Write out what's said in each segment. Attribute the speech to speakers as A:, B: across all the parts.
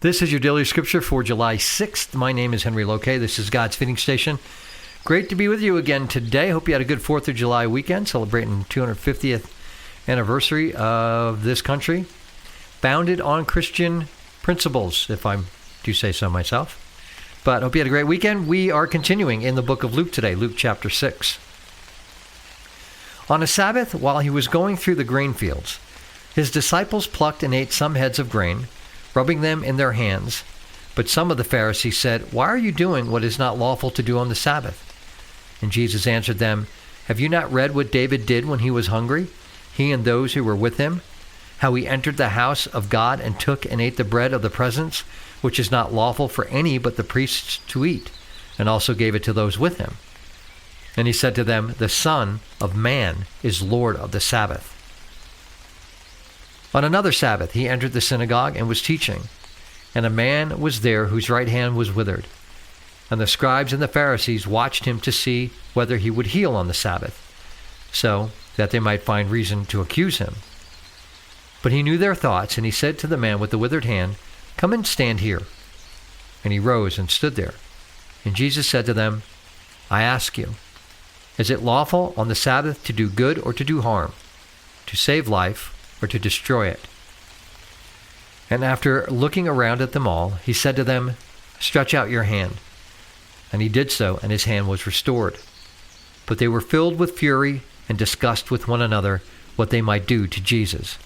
A: This is your daily scripture for July 6th. My name is Henry Loke. This is God's Feeding Station. Great to be with you again today. Hope you had a good 4th of July weekend, celebrating 250th anniversary of this country, founded on Christian principles, if I do say so myself. But hope you had a great weekend. We are continuing in the book of Luke today, Luke chapter 6. On a Sabbath, while he was going through the grain fields, his disciples plucked and ate some heads of grain, rubbing them in their hands. But some of the Pharisees said, "Why are you doing what is not lawful to do on the Sabbath?" And Jesus answered them, "Have you not read what David did when he was hungry, he and those who were with him? How he entered the house of God and took and ate the bread of the presence, which is not lawful for any but the priests to eat, and also gave it to those with him. And he said to them, the Son of Man is Lord of the Sabbath." On another Sabbath he entered the synagogue and was teaching, and a man was there whose right hand was withered. And the scribes and the Pharisees watched him to see whether he would heal on the Sabbath, so that they might find reason to accuse him. But he knew their thoughts, and he said to the man with the withered hand, "Come and stand here." And he rose and stood there. And Jesus said to them, "I ask you, is it lawful on the Sabbath to do good or to do harm, to save life or to destroy it?" And after looking around at them all, he said to them, "Stretch out your hand." And he did so, and his hand was restored. But they were filled with fury and discussed with one another what they might do to Jesus.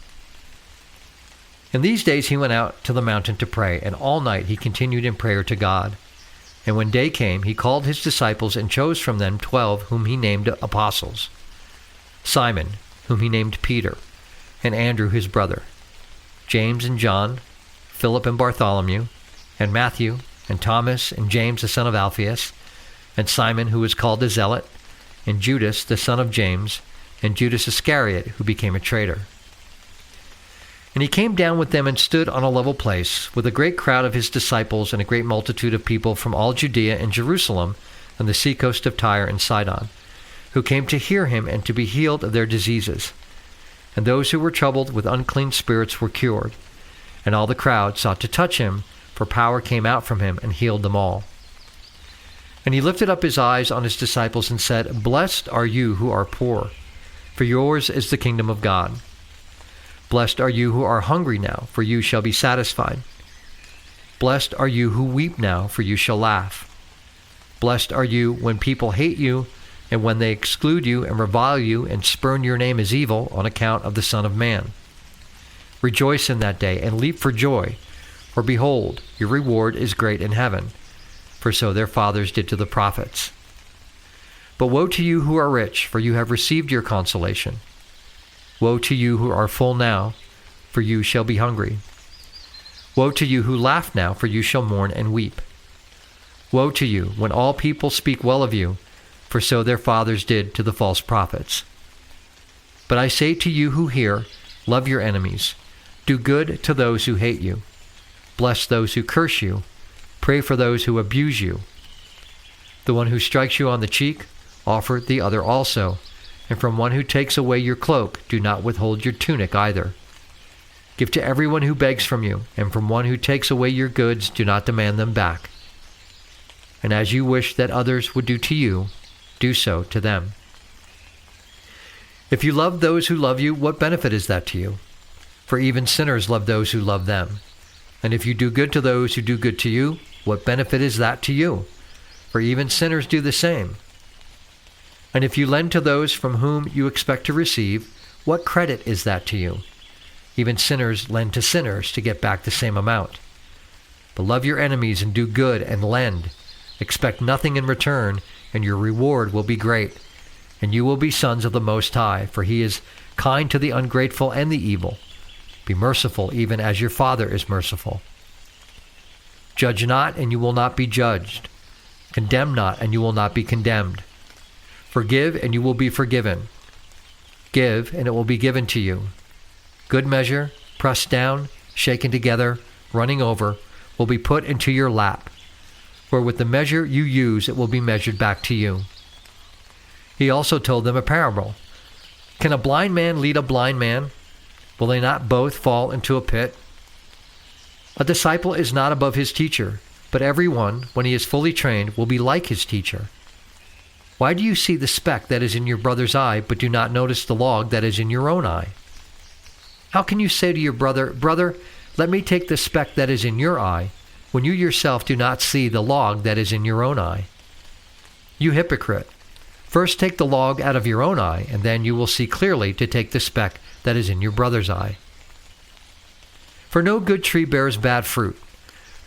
A: In these days he went out to the mountain to pray, and all night he continued in prayer to God. And when day came, he called his disciples and chose from them 12 whom he named apostles: Simon, whom he named Peter, and Andrew his brother, James and John, Philip and Bartholomew, and Matthew, and Thomas, and James the son of Alphaeus, and Simon who was called the Zealot, and Judas the son of James, and Judas Iscariot who became a traitor. And he came down with them and stood on a level place, with a great crowd of his disciples and a great multitude of people from all Judea and Jerusalem and the seacoast of Tyre and Sidon, who came to hear him and to be healed of their diseases. And those who were troubled with unclean spirits were cured. And all the crowd sought to touch him, for power came out from him and healed them all. And he lifted up his eyes on his disciples and said, "Blessed are you who are poor, for yours is the kingdom of God. Blessed are you who are hungry now, for you shall be satisfied. Blessed are you who weep now, for you shall laugh. Blessed are you when people hate you, and when they exclude you and revile you and spurn your name as evil on account of the Son of Man. Rejoice in that day and leap for joy, for behold, your reward is great in heaven, for so their fathers did to the prophets. But woe to you who are rich, for you have received your consolation. Woe to you who are full now, for you shall be hungry. Woe to you who laugh now, for you shall mourn and weep. Woe to you when all people speak well of you, for so their fathers did to the false prophets. But I say to you who hear, love your enemies, do good to those who hate you, bless those who curse you, pray for those who abuse you. The one who strikes you on the cheek, offer the other also, and from one who takes away your cloak, do not withhold your tunic either. Give to everyone who begs from you, and from one who takes away your goods, do not demand them back. And as you wish that others would do to you, do so to them. If you love those who love you, what benefit is that to you? For even sinners love those who love them. And if you do good to those who do good to you, what benefit is that to you? For even sinners do the same. And if you lend to those from whom you expect to receive, what credit is that to you? Even sinners lend to sinners to get back the same amount. But love your enemies and do good and lend. Expect nothing in return, and your reward will be great. And you will be sons of the Most High, for he is kind to the ungrateful and the evil. Be merciful, even as your Father is merciful. Judge not, and you will not be judged. Condemn not, and you will not be condemned. Forgive, and you will be forgiven. Give, and it will be given to you. Good measure, pressed down, shaken together, running over, will be put into your lap. For with the measure you use, it will be measured back to you. He also told them a parable. Can a blind man lead a blind man? Will they not both fall into a pit? A disciple is not above his teacher, but everyone, when he is fully trained, will be like his teacher. Why do you see the speck that is in your brother's eye, but do not notice the log that is in your own eye? How can you say to your brother, Brother, let me take the speck that is in your eye, when you yourself do not see the log that is in your own eye? You hypocrite! First take the log out of your own eye, and then you will see clearly to take the speck that is in your brother's eye. For no good tree bears bad fruit,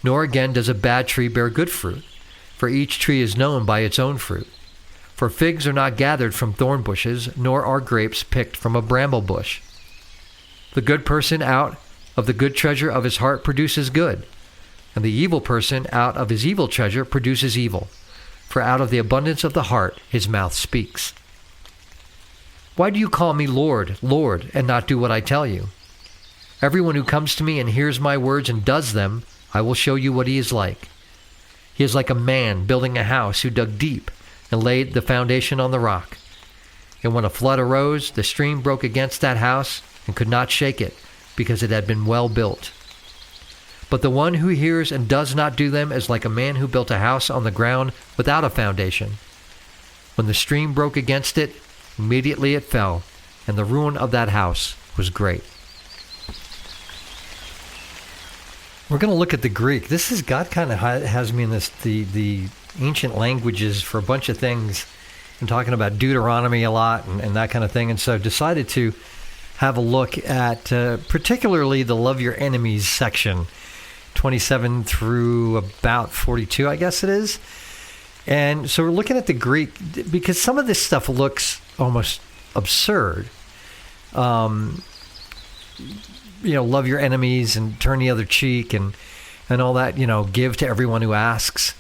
A: nor again does a bad tree bear good fruit, for each tree is known by its own fruit. For figs are not gathered from thorn bushes, nor are grapes picked from a bramble bush. The good person out of the good treasure of his heart produces good, and the evil person out of his evil treasure produces evil. For out of the abundance of the heart his mouth speaks. Why do you call me Lord, Lord, and not do what I tell you? Everyone who comes to me and hears my words and does them, I will show you what he is like. He is like a man building a house who dug deep and laid the foundation on the rock. And when a flood arose, the stream broke against that house and could not shake it, because it had been well built. But the one who hears and does not do them is like a man who built a house on the ground without a foundation. When the stream broke against it, immediately it fell, and the ruin of that house was great. We're going to look at the Greek. This is, God kind of has me in this, the ancient languages for a bunch of things. I'm talking about Deuteronomy a lot and that kind of thing. And so decided to have a look at particularly the Love Your Enemies section, 27 through about 42, I guess it is. And so we're looking at the Greek because some of this stuff looks almost absurd. Love your enemies and turn the other cheek and all that, give to everyone who asks.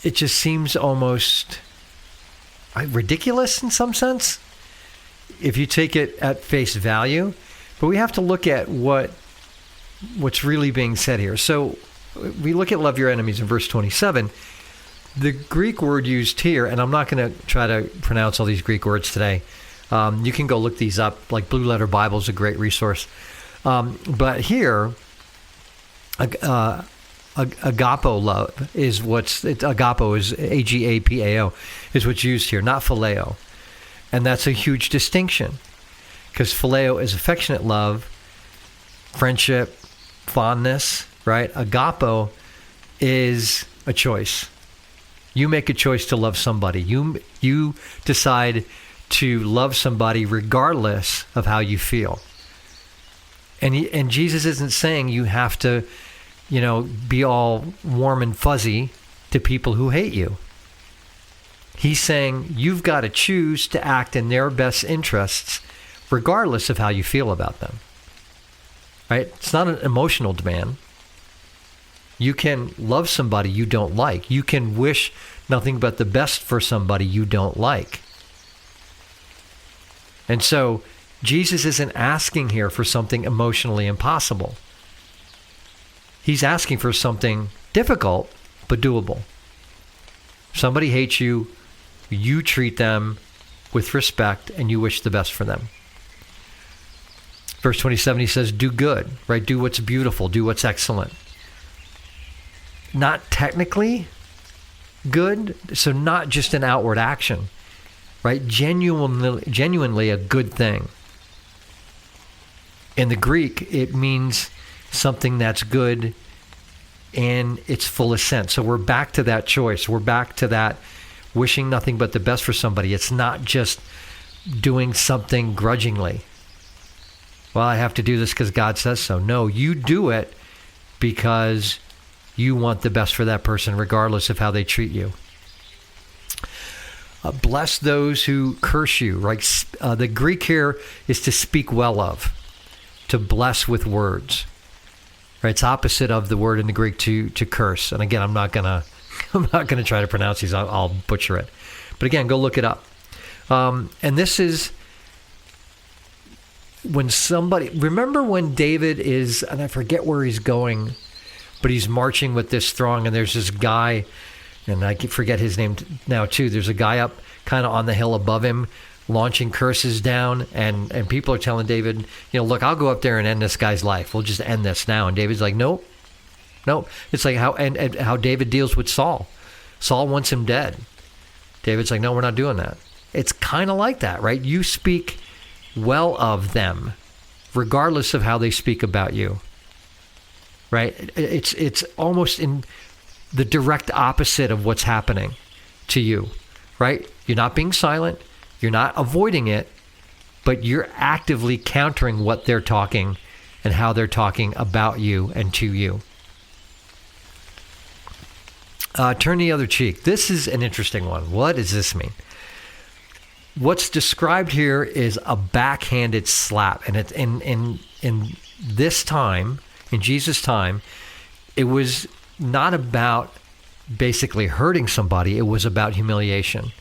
A: It just seems almost ridiculous in some sense if you take it at face value. But we have to look at what's really being said here. So we look at love your enemies in verse 27. The Greek word used here, and I'm not going to try to pronounce all these Greek words today. You can go look these up. Like Blue Letter Bible is a great resource. But here, agapo love is agapo is agapao is what's used here, not phileo. And that's a huge distinction because phileo is affectionate love, friendship, fondness, right? Agapo is a choice. You make a choice to love somebody. You decide to love somebody regardless of how you feel. And Jesus isn't saying you have to, be all warm and fuzzy to people who hate you. He's saying you've got to choose to act in their best interests regardless of how you feel about them. Right? It's not an emotional demand. You can love somebody you don't like. You can wish nothing but the best for somebody you don't like. And so Jesus isn't asking here for something emotionally impossible. He's asking for something difficult, but doable. Somebody hates you, you treat them with respect, and you wish the best for them. Verse 27, he says, do good, right? Do what's beautiful, do what's excellent. Not technically good, so not just an outward action, right? Genuinely a good thing. In the Greek, it means something that's good in its fullest sense. So we're back to that choice. We're back to that wishing nothing but the best for somebody. It's not just doing something grudgingly. Well, I have to do this because God says so. No, you do it because you want the best for that person regardless of how they treat you. Bless those who curse you. Right? The Greek here is to speak well of, to bless with words. Right? It's opposite of the word in the Greek to curse. And again, I'm not gonna try to pronounce these. I'll butcher it. But again, go look it up. And this is when remember when David is, and I forget where he's going, but he's marching with this throng, and there's this guy, and I forget his name now too. There's a guy up kind of on the hill above him, launching curses down, and people are telling David, look, I'll go up there and end this guy's life. We'll just end this now. And David's like, nope, Nope. It's like and how David deals with Saul. Saul wants him dead. David's like, no, we're not doing that. It's kind of like that, right? You speak well of them, regardless of how they speak about you, right? It's almost in the direct opposite of what's happening to you, right? You're not being silent. You're not avoiding it, but you're actively countering what they're talking and how they're talking about you and to you. Turn the other cheek. This is an interesting one. What does this mean? What's described here is a backhanded slap. And it's in this time, in Jesus' time, it was not about basically hurting somebody. It was about humiliation.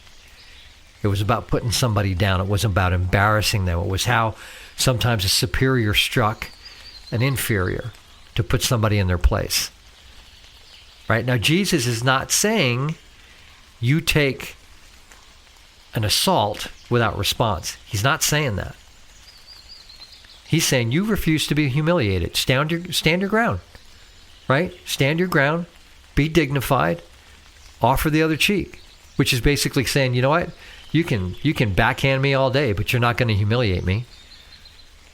A: It was about putting somebody down. It wasn't about embarrassing them. It was how sometimes a superior struck an inferior to put somebody in their place. Right? Now, Jesus is not saying you take an assault without response. He's not saying that. He's saying you refuse to be humiliated. Stand your ground. Right? Stand your ground. Be dignified. Offer the other cheek. Which is basically saying, you know what? You can backhand me all day, but you're not going to humiliate me.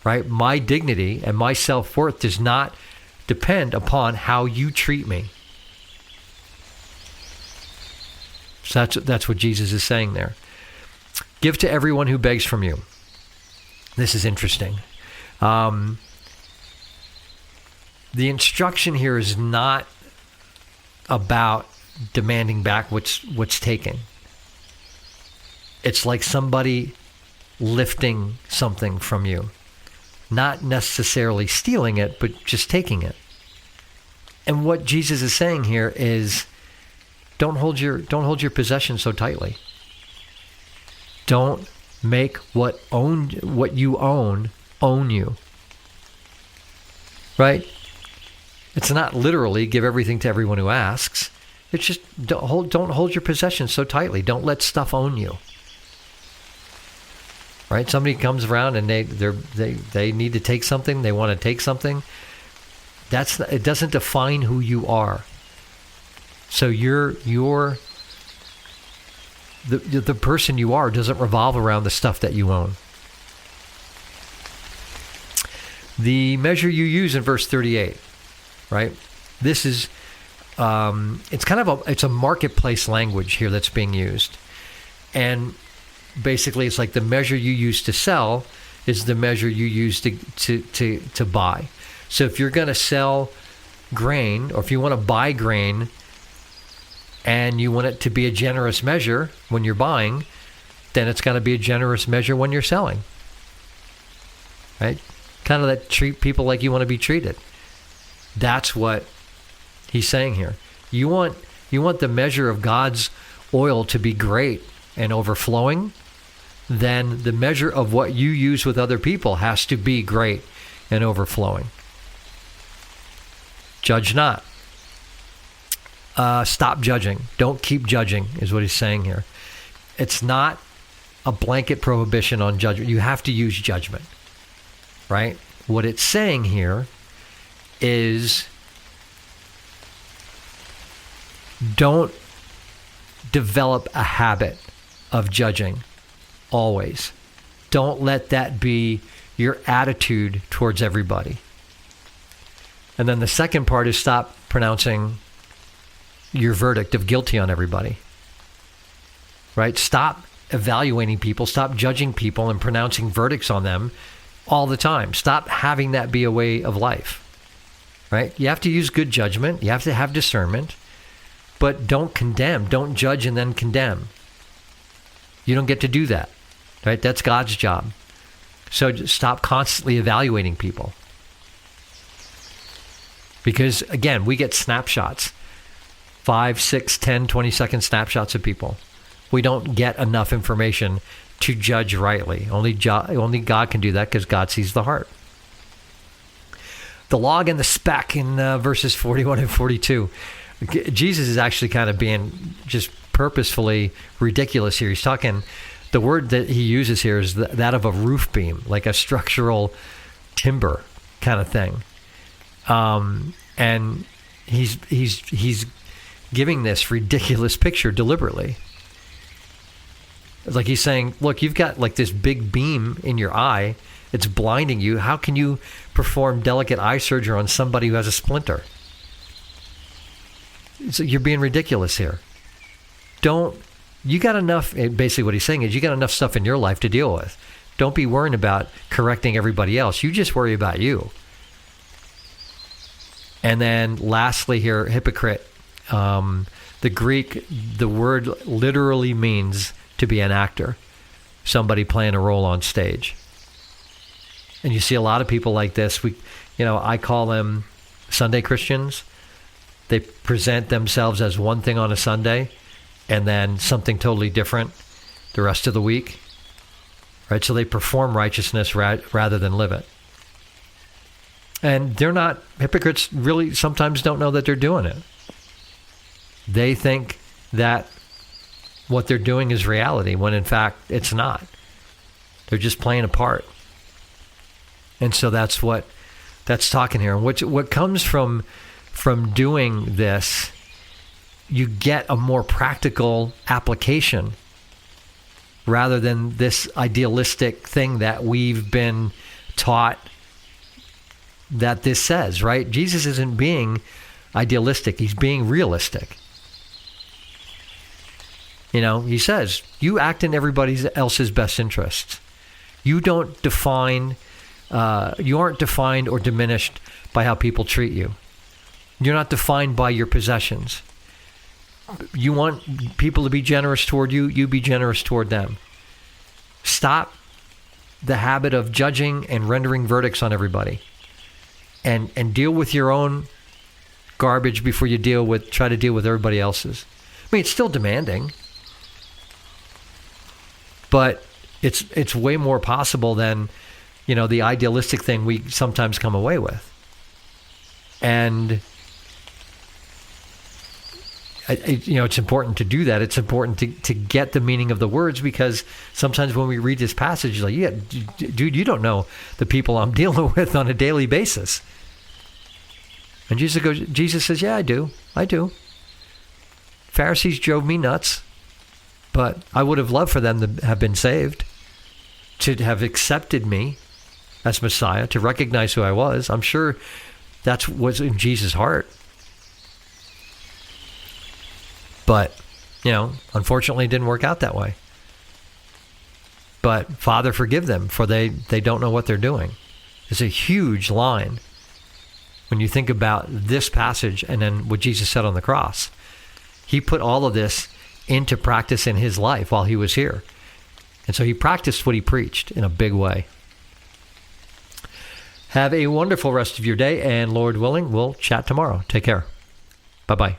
A: Right? My dignity and my self-worth does not depend upon how you treat me. So that's what Jesus is saying there. Give to everyone who begs from you. This is interesting. The instruction here is not about demanding back what's taken. It's like somebody lifting something from you. Not necessarily stealing it, but just taking it. And what Jesus is saying here is, don't hold your possession so tightly. Don't make what you own you. Right? It's not literally give everything to everyone who asks. It's just don't hold your possessions so tightly. Don't let stuff own you. Right? Somebody comes around and they need to take something. They want to take something. It doesn't define who you are. So the person you are doesn't revolve around the stuff that you own. The measure you use in verse 38, right? This is it's a marketplace language here that's being used, and basically it's like the measure you use to sell is the measure you use to buy. So if you're going to sell grain, or if you want to buy grain, and you want it to be a generous measure when you're buying, then it's got to be a generous measure when you're selling. Right? Kind of that treat people like you want to be treated. That's what he's saying here. You want the measure of God's oil to be great and overflowing, then the measure of what you use with other people has to be great and overflowing. Judge not. Stop judging. Don't keep judging is what he's saying here. It's not a blanket prohibition on judgment. You have to use judgment, right? What it's saying here is don't develop a habit of judging always. Don't let that be your attitude towards everybody. And then the second part is stop pronouncing your verdict of guilty on everybody. Right? Stop evaluating people, stop judging people and pronouncing verdicts on them all the time. Stop having that be a way of life. Right? You have to use good judgment, you have to have discernment, but don't condemn, don't judge and then condemn. You don't get to do that. Right? That's God's job. So just stop constantly evaluating people. Because again, we get snapshots. 5, 6, 10, 20-second snapshots of people. We don't get enough information to judge rightly. Only God can do that because God sees the heart. The log and the speck in verses 41 and 42. Jesus is actually kind of being just purposefully ridiculous here. He's talking, the word that he uses here is that of a roof beam, like a structural timber kind of thing. And he's giving this ridiculous picture deliberately. Like he's saying, look, you've got like this big beam in your eye. It's blinding you. How can you perform delicate eye surgery on somebody who has a splinter? So you're being ridiculous here. You got enough, basically what he's saying is you got enough stuff in your life to deal with. Don't be worrying about correcting everybody else. You just worry about you. And then lastly here, hypocrite. The Greek, the word literally means to be an actor, somebody playing a role on stage. And you see a lot of people like this. I call them Sunday Christians. They present themselves as one thing on a Sunday and then something totally different the rest of the week. Right? So they perform righteousness rather than live it. And they're not, hypocrites really sometimes don't know that they're doing it. They think that what they're doing is reality when in fact it's not. They're just playing a part. And so that's talking here. And what comes from doing this, you get a more practical application rather than this idealistic thing that we've been taught that this says, right? Jesus isn't being idealistic. He's being realistic. He says, you act in everybody else's best interests. You don't define, you aren't defined or diminished by how people treat you. You're not defined by your possessions. You want people to be generous toward you, you be generous toward them. Stop the habit of judging and rendering verdicts on everybody. And deal with your own garbage before you try to deal with everybody else's. I mean, it's still demanding, but it's way more possible than, the idealistic thing we sometimes come away with. And it's important to do that. It's important to get the meaning of the words, because sometimes when we read this passage, like, yeah, dude, you don't know the people I'm dealing with on a daily basis. And Jesus says, yeah, I do. Pharisees drove me nuts, but I would have loved for them to have been saved, to have accepted me as Messiah, to recognize who I was. I'm sure that's what's in Jesus' heart. But, unfortunately it didn't work out that way. But Father, forgive them, for they don't know what they're doing. It's a huge line when you think about this passage and then what Jesus said on the cross. He put all of this into practice in his life while he was here. And so he practiced what he preached in a big way. Have a wonderful rest of your day, and Lord willing, we'll chat tomorrow. Take care. Bye-bye.